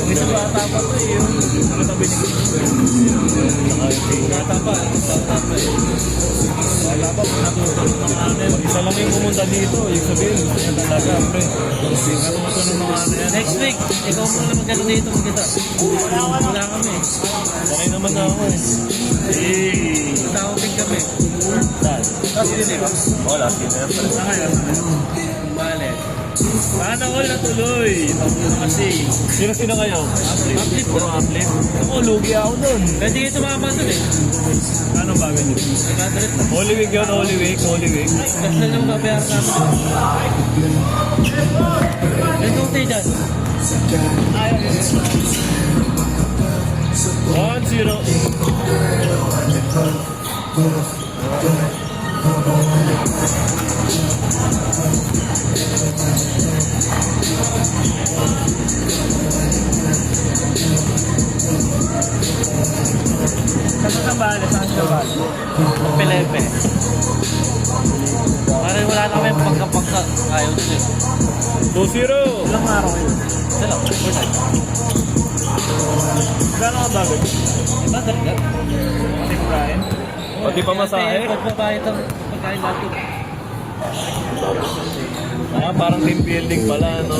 Isa bata pa to eh, yung nakatabi ni bata pa eh. Bata pa, natutulog ng ano yan. Isa lang yung pumunta dito, yung sabihin, gusto niya talaga, pre. Natutulog ng mga ano yan. Next week, ikaw muna magkano dito mag-isa. Wala kami. Okay naman na ako eh. Tawagin kami. Last dinner ba? Oo, last dinner. Bale. Sana all natuloy. Tapos kasi. Sino kayo? Uplift. Puro uplift. Ako, lugi ako dun. Pwede kayo tumama dun eh. Anong bagay nyo? Holy Week yun, Holy Week. Kasi na yung kabayar namin. Let's go stay dyan. 1-0. Saan bale? Pelepe. Parang wala na kami pagka ayaw dun eh. 2-0. Ilang araw kayo? Isa lang. Gano'n ka bagay? Iba talaga. Pati Brian? Pati pa masahe? Pagbabayad ang pagkain natin. Parang team building pala, no?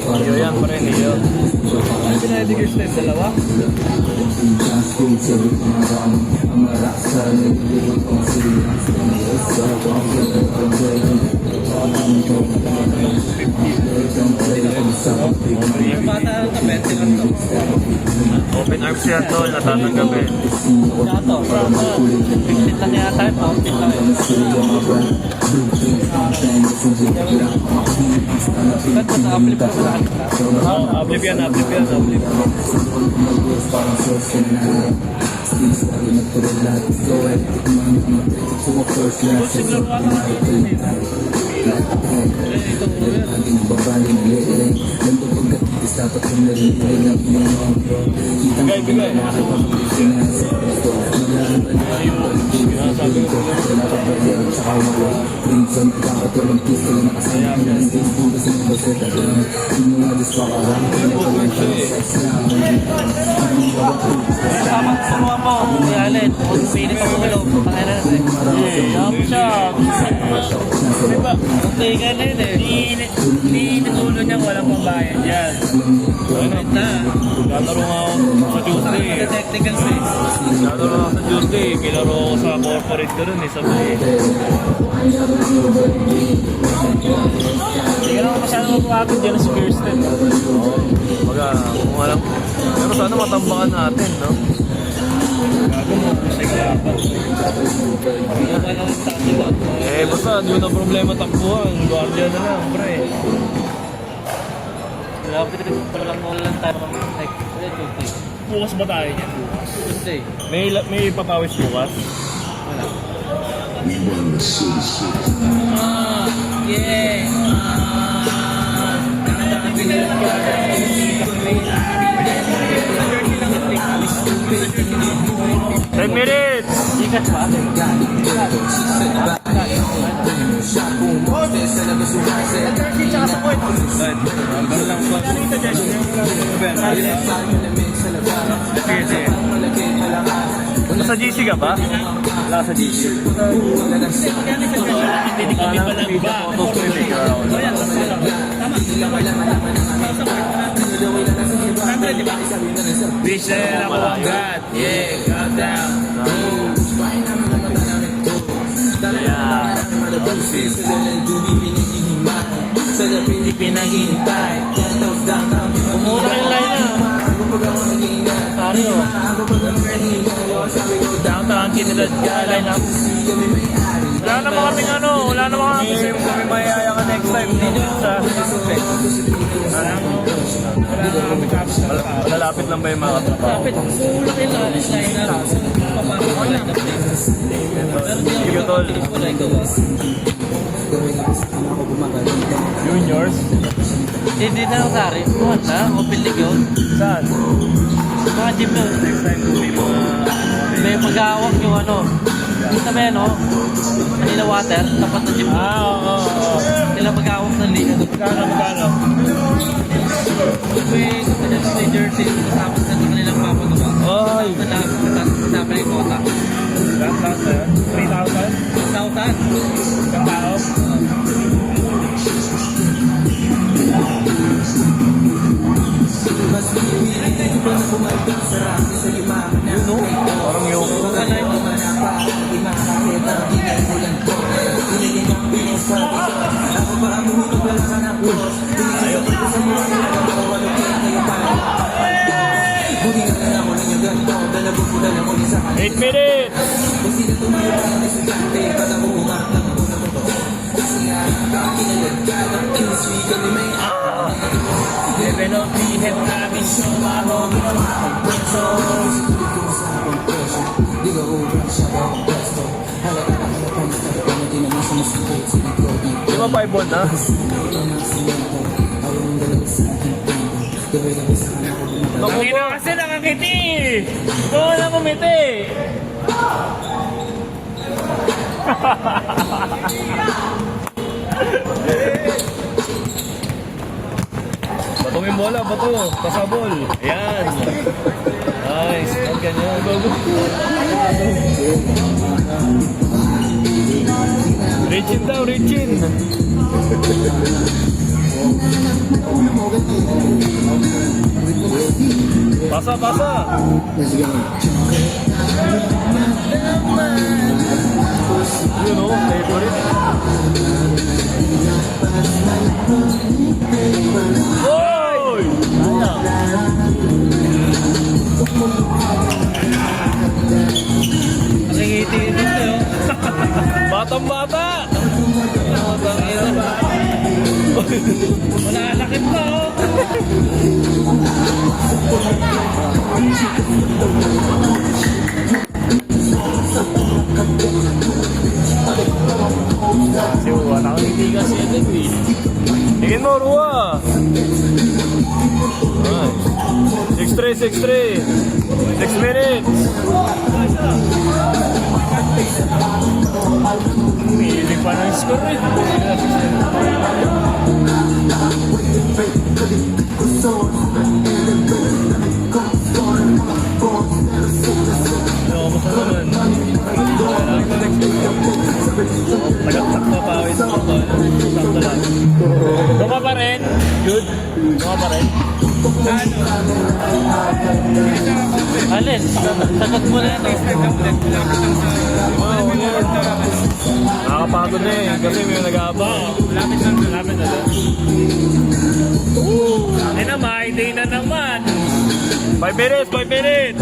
Iyo yan, pa rin, iyo. Ano pinahedigas na yung dalawa? Yung bata ang kapete lang to. Open arms yan to, natatanggapin. Saka to, 15 lang yata tayo, 15 lang yun. Ba't ba sa uplift ko sa akin? Uplift yan. Siguro ka na bigay. Sama mo, Allen. Pilit ako ulo. Pangalan natin. Shop. Diba? Tingnan na yun eh. Inutulo niya walang pambayad yan. Ano na? Lalaro nga ako sa Tuesday. Technicals eh. Lalaro nga sa Tuesday. Kilaro ako sa corporate ko rin eh. Sabi hindi ka naman masyadong mapapagod dyan si Kirsten. Baga, kung alam. Pero sana matambakan natin, no? Gago mo, naglapan. Basta, yun ang problema takbuhan. Guardia na lang, pre. Lapit rin pa lang lang tayo. Bukas ba tayo niyan? Tuesday. May papawis bukas? Wala. Yeah! 10 minutes! Ikat pa? Tsaka sa point. Sa GC ka ba? Wala sa GC. Hindi kami palang ba? Wish na ako ang God. Yeah, calm down. Hindi pinahintay. Umura yung line na. Sorry oh. Downtown kinilad ka line up. Wala naman kaming wala naman kami mayaya ka next time dito sa suspect. Malalapit lang ba yung mga katrabaho? Malapit. Ulak yung line na. Papasok ko lang. Sige tol. Juniors? Hindi na ako sari. Wala, open league yun. Saan? Mga gym yun. Next time kung may mga yung mag-aawak yung ano. Kita ba yan, no? Manila Water, tapat na jeep. Oo. Sila mag-aawak ng liga. Magkano? May jersey, tapos na kanilang papagawa. Ay. Kasama yung kota. Lahat na yan? 3,000? 1,000. Isang tao? Yun no? Parang yung... Eight minutes! Developihin namin sumalo. Di ba 5 ball na? Naku na kasi nakakiti! Ikaw na kumiti! Batong yung bola, bato, pasabol. Ayan. Nice. Ang ganyan. Go, go. Richin daw, Richin. Pasa, pasa. Yun o, favorite. Oy! Nakikiti dito yun. Batang bata! Wala lakit pa, oh. Si Ruwa, nakakitigas si Edwin eh. Tingin mo, Ruwa! 6-3, 6-3. 6 minutes. Pili pa ng score eh. Kamusta naman? Nagtakpa pa ako ito. Sakto lang. Doon ka pa rin? Good? Doon ka pa rin? Alin, sagot mo na yan. Nakakapagod na eh. Kasi may nag-aaba. Lapit na lang. Ay na, my day na naman. 5 minutes, 5 minutes.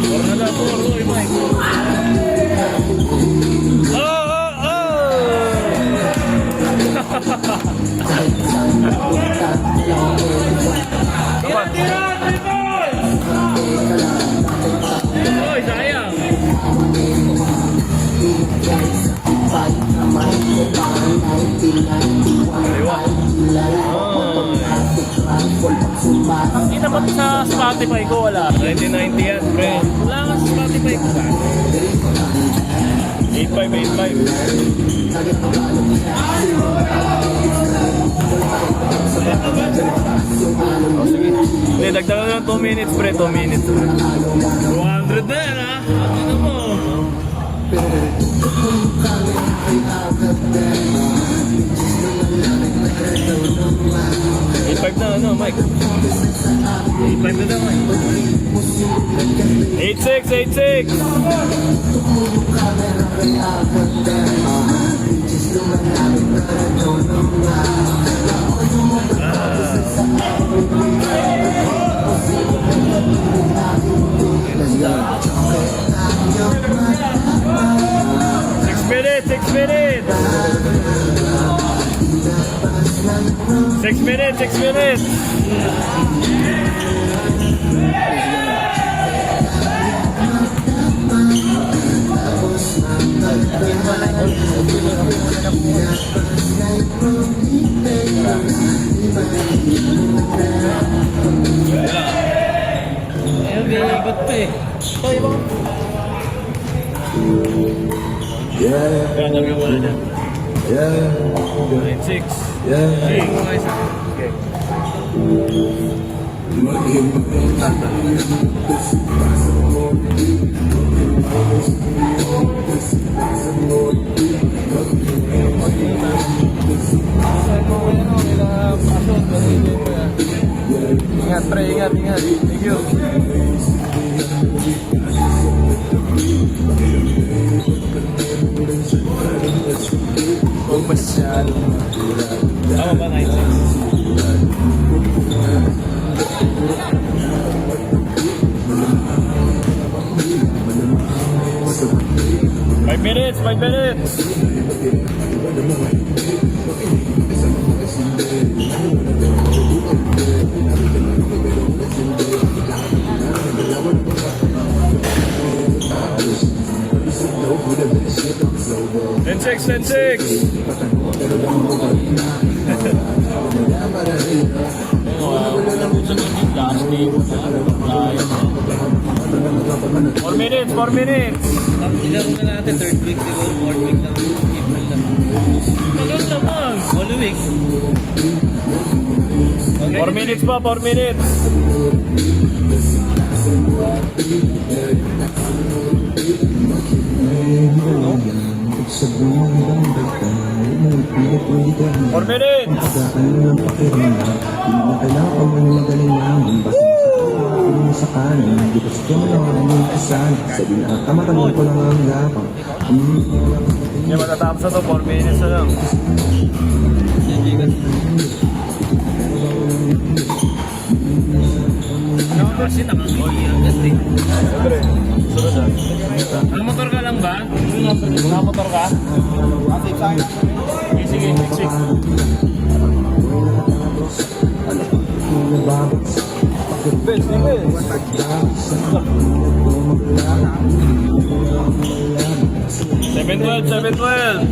Or na lang, or. Uy, Mike. Tira! Oy, sayang! Kaliwa. Ang ina ba sa Spotify ko? Wala. 1990 yan, pre. Wala nga sa Spotify ko ba? 8585. Oh, sige. Hindi, dagdagan na 2 minutes, pre. 2 minutes. 200 na yan, ha? Ano mo? Eight-five na, ano, Mike? 8-5 na daw, Mike. 8-6, 8-6. Six minutes. 6 minutes. Mag-iikot pa eh. Ito, iba. Kaya nagawin mo na dyan. 9-6. Okay. Okay. Ingat pre, ingat. Thank you. Tama ba 9-6? Five minutes. Ten six. Four minutes. Ilaro na natin, third week siguro, fourth week lang. April lang. Tagal naman. All week. 4 minutes pa, 4 minutes. Four minutes. Sa kanan, di ba siya mo lang ang kasan? Sabi na, tama-tama ko lang ang gapang. Hindi matatapos na to, 4 minutes na lang. Ano kasi nakakaiyak kasi. Siyempre, sunod na. Motor ka lang ba? Nakamotor ka? Sige, six. Defense. 7-12.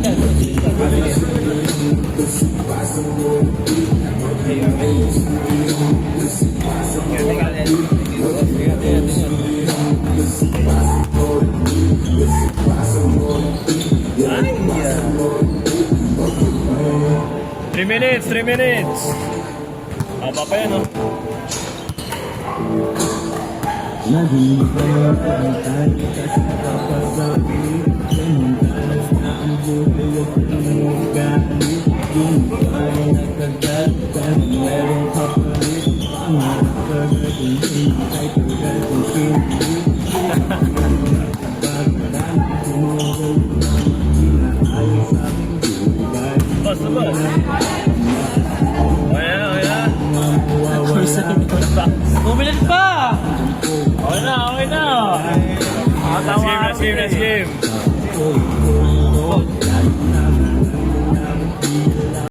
Three minutes. Tama pa yan, no? Naging pangantay kasi kapasabi Samantalas na ang buhay at umugalit Di mo ay nagkagatan Merong kapalit Pangarap ka na hindi ay kagaling hindi Pagkaran Tumugal na Ay sa aking buhay Basta. Bumilis pa! Okay na. Let's game.